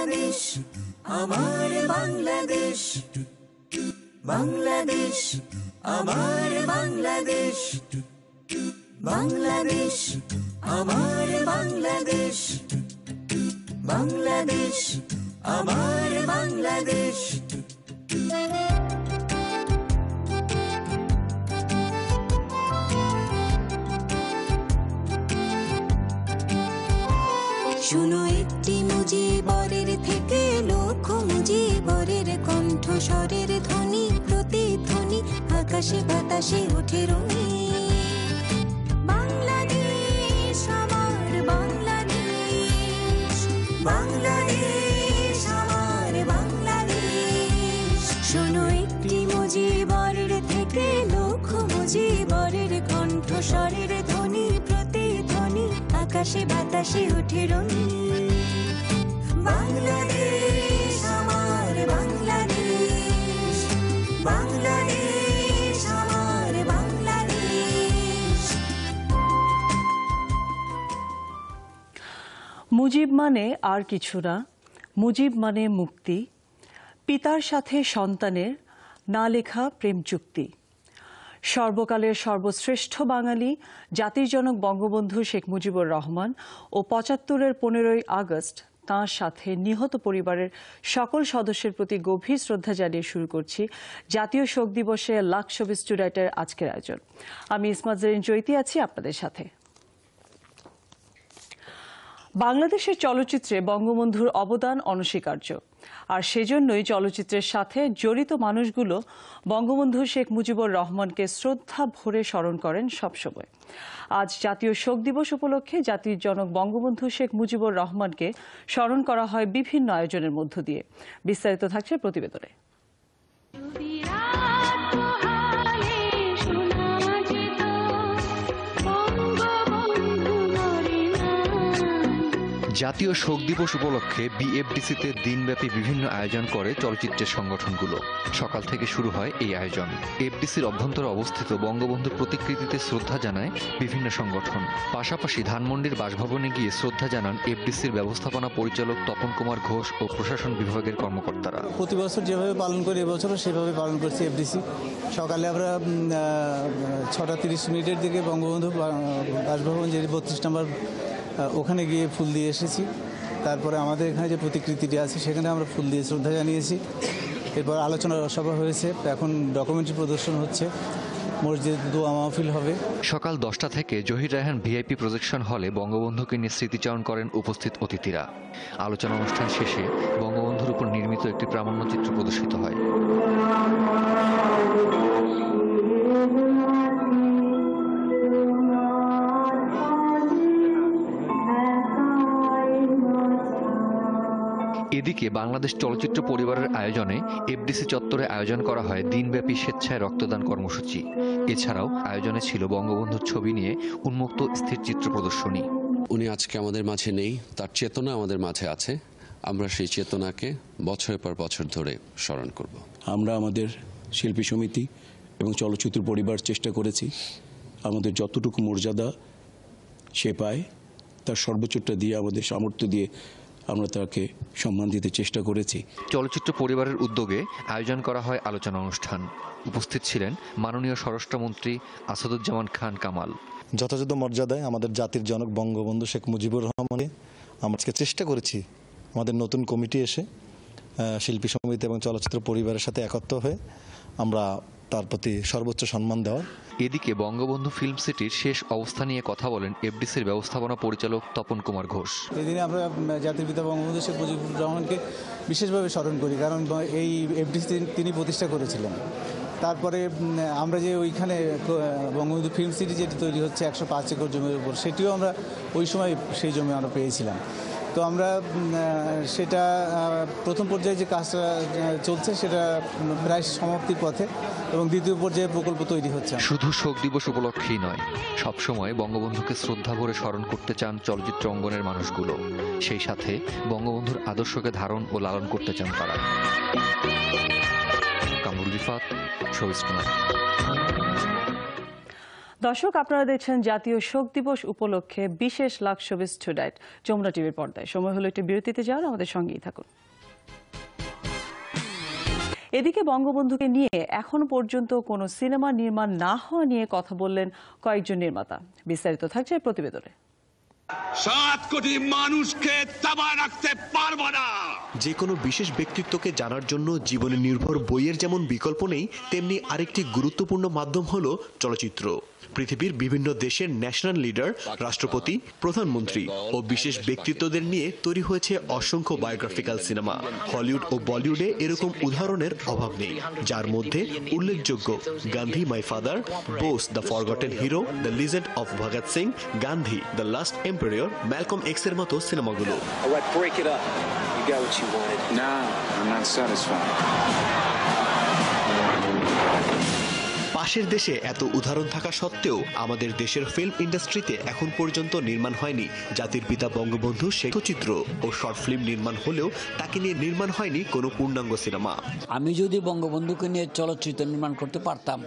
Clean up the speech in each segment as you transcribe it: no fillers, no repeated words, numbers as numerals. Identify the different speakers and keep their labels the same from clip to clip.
Speaker 1: বাংলাদেশ, আমার বাংলাদেশ, বাংলাদেশ, আমার বাংলাদেশ, বাংলাদেশ, আমার বাংলাদেশ, বাংলাদেশ, আমার বাংলাদেশ। শুনো একটি মুজিবরের থেকে লক্ষ মুজিবরের কণ্ঠস্বরের ধ্বনি, প্রতিধ্বনি আকাশে বাতাসে ওঠে রঙে। বাংলাদেশ আমার বাংলাদেশ, বাংলাদেশ আমার বাংলাদেশ। শোনো একটি মুজিবরের থেকে লক্ষ মুজিবরের কণ্ঠস্বরের ধ্বনি, প্রতিধ্বনি আকাশে বাতাসে ওঠে রঙে। বাংলাদেশ আমার বাংলাদেশ, বাংলাদেশ আমার বাংলাদেশ।
Speaker 2: মুজিব মানে আর কিছু না, মুজিব মানে মুক্তি, পিতার সাথে সন্তানের না লেখা প্রেম চুক্তি। সর্বকালের সর্বশ্রেষ্ঠ বাঙালি জাতির জনক বঙ্গবন্ধু শেখ মুজিবুর রহমান ও ৭৫-এর ১৫ই আগস্ট তাঁর সাথে নিহত পরিবারের সকল সদস্যের প্রতি গভীর শ্রদ্ধা জানিয়ে শুরু করছি জাতীয় শোক দিবসে লাখ শোবিজ টুডাইটের আজকের আয়োজন। আমি ইসমাত জরিন জয়িতি আছি আপনাদের সাথে। বাংলাদেশের চলচ্চিত্রে বঙ্গবন্ধুর অবদান অনস্বীকার্য, আর সেজন্যই চলচ্চিত্রের সাথে জড়িত মানুষগুলো বঙ্গবন্ধু শেখ মুজিবুর রহমানকে শ্রদ্ধা ভরে স্মরণ করেন সবসময়। আজ জাতীয় শোক দিবস উপলক্ষে জাতির জনক বঙ্গবন্ধু শেখ মুজিবুর রহমানকে স্মরণ করা হয় বিভিন্ন আয়োজনের মধ্য দিয়ে। বিস্তারিত থাকছে প্রতিবেদনে।
Speaker 3: জাতীয় শোক দিবস উপলক্ষে বিএফডিসিতে দিনব্যাপী বিভিন্ন আয়োজন করে চলচ্চিত্রের সংগঠনগুলো। সকাল থেকে শুরু হয় এই আয়োজন। এফডিসির অভ্যন্তরে অবস্থিত বঙ্গবন্ধুর প্রতিকৃতিতে শ্রদ্ধা জানায় বিভিন্ন সংগঠন। পাশাপাশি ধানমন্ডির বাসভবনে গিয়ে শ্রদ্ধা জানান এফডিসির ব্যবস্থাপনা পরিচালক তপন কুমার ঘোষ ও প্রশাসন বিভাগের কর্মকর্তারা।
Speaker 4: প্রতি বছর যেভাবে পালন করি এবছরও সেভাবে পালন করছি এফডিসি। সকালে আমরা ৬:৩০ দিকে বঙ্গবন্ধু বাসভবন যে ৩২ নম্বর ওখানে গিয়ে ফুল দিয়ে এসেছি। তারপরে আমাদের এখানে যে প্রতিকৃতিটি আছে সেখানে আমরা ফুল দিয়ে শ্রদ্ধা জানিয়েছি। এরপর আলোচনা সভা হয়েছে, এখন ডকুমেন্টারি প্রদর্শন হচ্ছে, মসজিদ দোয়া মাহফিল হবে।
Speaker 3: সকাল 10টা থেকে জহির রায়হান ভিআইপি প্রজেকশন হলে বঙ্গবন্ধুকে নিয়ে স্মৃতিচারণ করেন উপস্থিত অতিথিরা। আলোচনা অনুষ্ঠান শেষে বঙ্গবন্ধুর উপর নির্মিত একটি প্রামাণ্যচিত্র প্রদর্শিত হয়। এদিকে বাংলাদেশ চলচ্চিত্র পরিবারের আয়োজনে এফডিসি চত্বরে আয়োজন করা হয় দিনব্যাপী স্বেচ্ছায় রক্তদান কর্মসূচি। এছাড়াও আয়োজনে ছিল বঙ্গবন্ধুর ছবি নিয়ে উন্মুক্ত স্থিরচিত্র প্রদর্শনী।
Speaker 5: উনি আজকে আমাদের মাঝে নেই, তার চেতনা আমাদের মাঝে আছে। আমরা সেই চেতনাকে বছরের পর বছর ধরে স্মরণ করব।
Speaker 6: আমরা আমাদের শিল্পী সমিতি এবং চলচ্চিত্র পরিবার চেষ্টা করেছি আমাদের যতটুকু মর্যাদা সে পায় তার সর্বোচ্চটা দিয়ে, আমাদের সামর্থ্য দিয়ে আমরা তাকে সম্মান দিতে চেষ্টা করেছি।
Speaker 3: চলচ্চিত্র পরিবারের উদ্যোগে আয়োজন করা হয় আলোচনা অনুষ্ঠান। উপস্থিত ছিলেন মাননীয় স্বরাষ্ট্রমন্ত্রী আসাদুজ্জামান খান কামাল।
Speaker 7: যথাযথ মর্যাদায় আমাদের জাতির জনক বঙ্গবন্ধু শেখ মুজিবুর রহমানকে আমরা চেষ্টা করেছি আমাদের নতুন কমিটি এসে শিল্পী সমিতি এবং চলচ্চিত্র পরিবারের সাথে একত্র হয়ে আমরা তার প্রতি সর্বোচ্চ সম্মান দেওয়ার।
Speaker 3: এদিকে বঙ্গবন্ধু ফিল্ম সিটির শেষ অবস্থা নিয়ে কথা বলেন এফডিসির ব্যবস্থাপনা পরিচালক তপন কুমার ঘোষ।
Speaker 4: এদিনে আমরা জাতির পিতা বঙ্গবন্ধু শেখ মুজিবুর রহমানকে বিশেষভাবে স্মরণ করি, কারণ এই এফডিসি তিনি প্রতিষ্ঠা করেছিলেন। তারপরে আমরা যে ওইখানে বঙ্গবন্ধু ফিল্ম সিটি যেটি তৈরি হচ্ছে ১০৫ একর জমির উপর, সেটিও আমরা ওই সময় সেই জমি আমরা পেয়েছিলাম। তো আমরা সেটা প্রথম পর্যায়ে যে কাজটা চলছে সেটা প্রায় সমাপ্তির পথে এবং দ্বিতীয় পর্যায়ে প্রকল্প তৈরি হচ্ছে।
Speaker 3: শুধু শোক দিবস উপলক্ষেই নয়, সবসময় বঙ্গবন্ধুকে শ্রদ্ধা ভরে স্মরণ করতে চান চলচ্চিত্র অঙ্গনের মানুষগুলো। সেই সাথে বঙ্গবন্ধুর আদর্শকে ধারণ ও লালন করতে চান তারা। Kamrul Rifat, showbiz today.
Speaker 2: দর্শক, আপনারা দেখছেন জাতীয় শোক দিবস উপলক্ষে বিশেষ লাইভ শোবিজ টুনাইট যমুনা টিভির পর্দায়। সময় হলো একটি বিরতিতে যাওয়ার, আমাদের সঙ্গেই থাকুন। এদিকে বঙ্গবন্ধুকে নিয়ে এখনো পর্যন্ত কোনো সিনেমা নির্মাণ না হওয়া নিয়ে কথা বললেন কয়েকজন নির্মাতা। বিস্তারিত থাকছে প্রতিবেদনে।
Speaker 8: 7 কোটি মানুষকে দাবায় রাখতে পারবো না।
Speaker 9: যে কোনো বিশেষ ব্যক্তিত্বকে জানার জন্য জীবনে নির্ভর বইয়ের যেমন বিকল্প নেই, তেমনি আরেকটি গুরুত্বপূর্ণ মাধ্যম হলো চলচ্চিত্র। পৃথিবীর বিভিন্ন দেশের ন্যাশনাল লিডার, রাষ্ট্রপতি, প্রধানমন্ত্রী ও বিশেষ ব্যক্তিত্বদের নিয়ে তৈরি হয়েছে অসংখ্য বায়োগ্রাফিক্যাল সিনেমা। হলিউড ও বলিউডে এরকম উদাহরণের অভাব নেই, যার মধ্যে উল্লেখযোগ্য Gandhi my father, Bose the forgotten hero, the legend of Bhagat Singh, Gandhi the last empire, Malcolm x এর মতো সিনেমাগুলো। পাশের দেশে এত উদাহরণ থাকা সত্ত্বেও আমাদের দেশের ফিল্ম ইন্ডাস্ট্রিতে এখন পর্যন্ত নির্মাণ হয়নি জাতির পিতা বঙ্গবন্ধু শেখ চিত্র ও শর্ট ফিল্ম নির্মাণ হলেও তাকে নিয়ে নির্মাণ হয়নি কোনো পূর্ণাঙ্গ সিনেমা।
Speaker 10: আমি যদি বঙ্গবন্ধুকে নিয়ে চলচ্চিত্র নির্মাণ করতে পারতাম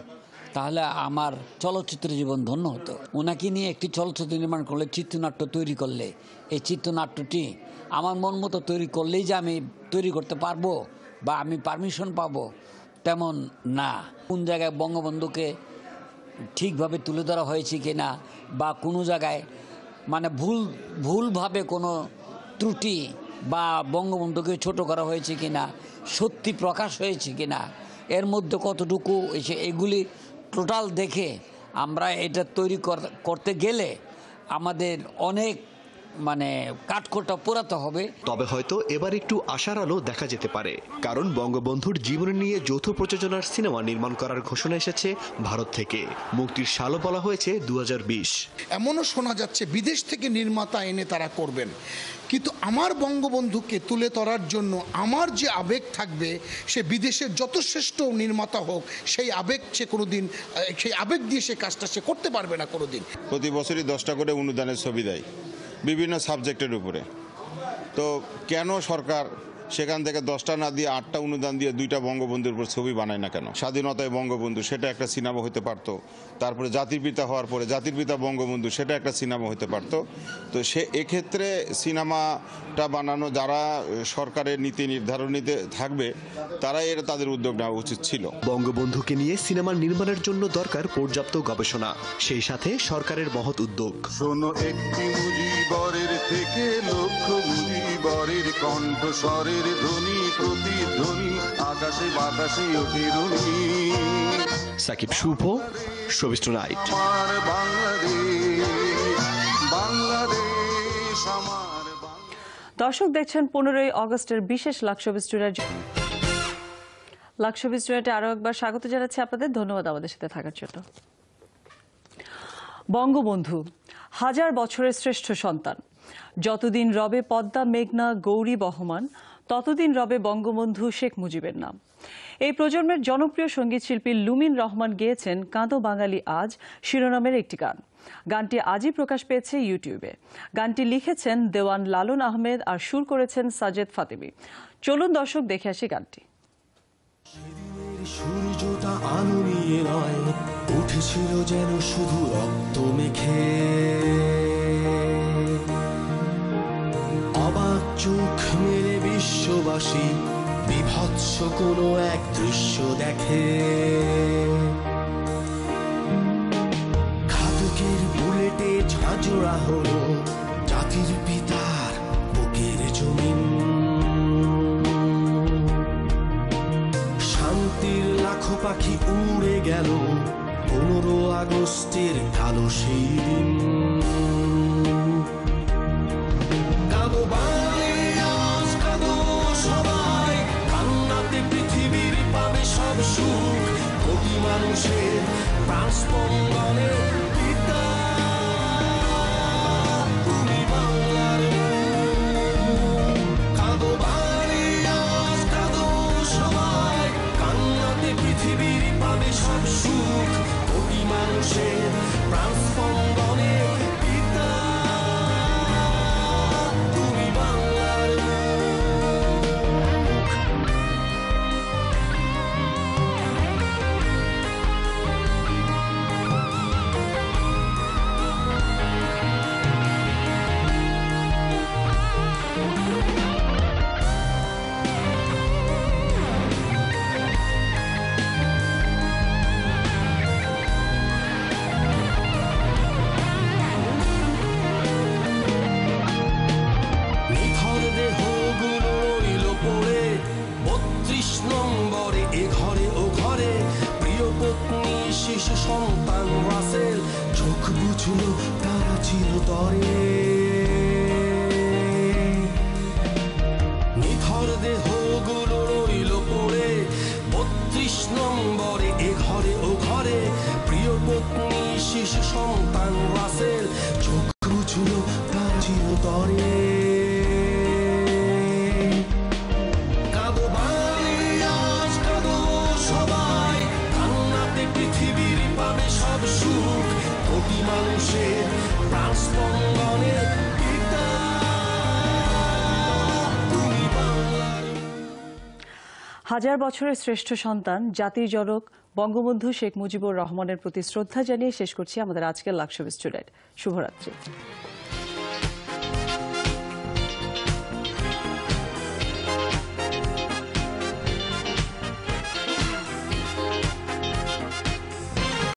Speaker 10: তাহলে আমার চলচ্চিত্র জীবন ধন্য হতো। ওনাকে নিয়ে একটি চলচ্চিত্র নির্মাণ করলে, চিত্রনাট্য তৈরি করলে, এই চিত্রনাট্যটি আমার মন মতো তৈরি করলেই যে আমি তৈরি করতে পারবো বা আমি পারমিশন পাবো তেমন না। কোন জায়গায় বঙ্গবন্ধুকে ঠিকভাবে তুলে ধরা হয়েছে কিনা বা কোনো জায়গায় মানে ভুলভাবে কোনো ত্রুটি বা বঙ্গবন্ধুকে ছোট করা হয়েছে কিনা, সত্যি প্রকাশ হয়েছে কিনা, এর মধ্যে কতটুকু এগুলি টোটাল দেখে আমরা এটা তৈরি করতে গেলে আমাদের অনেক কাঠখোট্টা পোড়াতে হবে।
Speaker 9: তবে হয়তো এবার একটু আশার আলো দেখা যেতে পারে, কারণ বঙ্গবন্ধুর জীবন নিয়ে যৌথ প্রযোজনার সিনেমা নির্মাণ করার ঘোষণা এসেছে ভারত থেকে। মুক্তির সালও বলা হয়েছে 2020।
Speaker 11: এমনও শোনা যাচ্ছে বিদেশ থেকে নির্মাতা এনে তারা করবেন, কিন্তু আমার বঙ্গবন্ধুকে তুলে ধরার জন্য আমার যে আবেগ থাকবে, সে বিদেশের যত শ্রেষ্ঠ নির্মাতা হোক সেই আবেগ সে কোনোদিন, সেই আবেগ দিয়ে সে কাজটা সে করতে পারবে না কোনোদিন।
Speaker 12: প্রতি বছরই 10টা করে অনুদানের ছবি দেয় বিভিন্ন সাবজেক্টের উপরে। তো কেন সরকার সেখান থেকে 10টা না দিয়ে 8টা অনুদান দিয়ে 2টা বঙ্গবন্ধুর উপর ছবি বানায় না কেন? স্বাধীনতায় বঙ্গবন্ধু, সেটা একটা সিনেমা হতে পারতো। তারপরে জাতির পিতা হওয়ার পরে জাতির পিতা বঙ্গবন্ধু, সেটা একটা সিনেমা হতে পারতো। তো সে এক্ষেত্রে সিনেমাটা বানানো যারা সরকারের নীতি নির্ধারণীতে থাকবে তারাই এটা তাদের উদ্যোগ নেওয়া উচিত ছিল।
Speaker 9: বঙ্গবন্ধুকে নিয়ে সিনেমা নির্মাণের জন্য দরকার পর্যাপ্ত গবেষণা, সেই সাথে সরকারের মহৎ উদ্যোগ।
Speaker 13: শোনো একটি মুজিবরের থেকে লক্ষ মুজিবরের কণ্ঠস্বরের ধ্বনি, প্রতিধ্বনি আকাশে বাতাসে ওঠে রুনি।
Speaker 9: Sakib Shuvo, showbiz tonight.
Speaker 13: আমার বাংলাদেশ, বাংলাদেশ আমার।
Speaker 2: দর্শক দেখছেন 15ই আগস্টের বিশেষ live showbiz tonight. Live showbiz টুনাইটে আরও একবার স্বাগত জানাচ্ছি আপনাদের। ধন্যবাদ আমাদের সাথে থাকার জন্য। বঙ্গবন্ধু হাজার বছরের শ্রেষ্ঠ সন্তান। যতদিন রবে পদ্মা, মেঘনা, গৌরী বহমান, ততদিন রবে বঙ্গবন্ধু শেখ মুজিবের নাম। এই প্রজন্মের জনপ্রিয় সঙ্গীত শিল্পী লুমিন রহমান গেয়েছেন কাঁদো বাঙালি আজ শিরোনামের একটি গান। গানটি আজই প্রকাশ পেয়েছে ইউটিউবে। গানটি লিখেছেন দেওয়ান লালন আহমেদ আর সুর করেছেন সাজেদ ফাতেমি। চলুন দর্শক দেখে আসি গানটি।
Speaker 14: সূর্যটা আলো নিয়ে নয়, উঠেছিল যেন শুধু রক্ত মেখে। অবাক চোখ মেলে বিশ্ববাসী বিভৎস কোনো এক দৃশ্য দেখে। ঘাতকের বুলেটে ঝাঁঝরা হলো জাতির পিতার বুকের জমিন। শান্তির লাখো পাখি উড়ে গেল 15 আগস্টের কালো সেই দিন। কাঁদো বাঙালি আজ, কাঁদো সবাই, কান্নাতে পৃথিবীর পাবে সব সুখ। কোটি মানুষের প্রাণ স্পন্দনে পিতা তুমি বাংলার। কাঁদো বাঙালি আজ, কাঁদো সবাই, কান্নাতে পৃথিবীর পাবে সব সুখ। কোটি মানুষের প্রাণ স্পন্দনে পিতা তুমি বাংলার। এ ঘরে ও ঘরে, প্রিয় পত্নী শিশু সন্তান রাসেল, চোখ বুঝল তারা চিরতরে। নিথর দেহগুলো রইল পড়ে 32 নম্বরে এ ঘরে ও ঘরে, প্রিয় পত্নী শিশু সন্তান রাসেল, চোখ বুঝল তার চিরতরে। কাঁদো বাঙালি আজ কাঁদো সবাই, কান্নাতে পৃথিবীর পাবে সব সুখ, কোটি মানুষের প্রাণ স্পন্দনে পিতা তুমি বাংলার।
Speaker 2: হাজার বছরের শ্রেষ্ঠ সন্তান জাতির জনক বঙ্গবন্ধু শেখ মুজিবুর রহমানের প্রতি শ্রদ্ধা জানিয়ে শেষ করছি আমাদের আজকের লাকশো স্টুডেন্ট। শুভরাত্রি।